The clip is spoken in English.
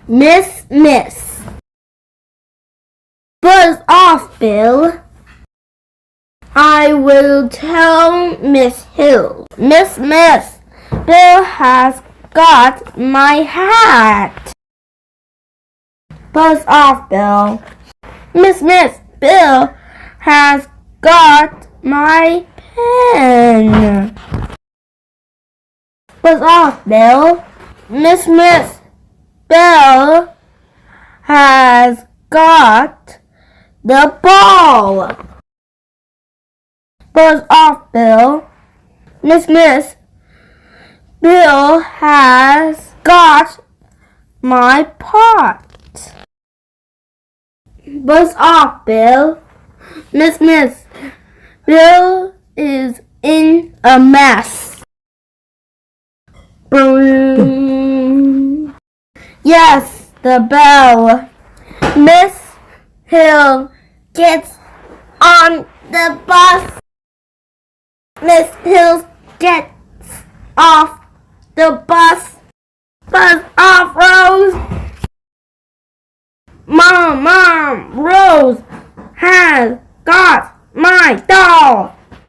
Miss. Buzz off, Bill. I will tell Miss Hill. Miss, Bill has got my hat. Buzz off, Bill. Miss, Bill has got my pen. Buzz off, Bill. Miss, Bill has got the ball. Buzz off, Bill. Miss, Bill has got my pot. Buzz off, Bill. Miss, Bill is in a mess. Boom. Yes, the bell. Miss Hill gets on the bus. Miss Hill gets off the bus. Buzz off, Rose. Mom, Rose has got my doll.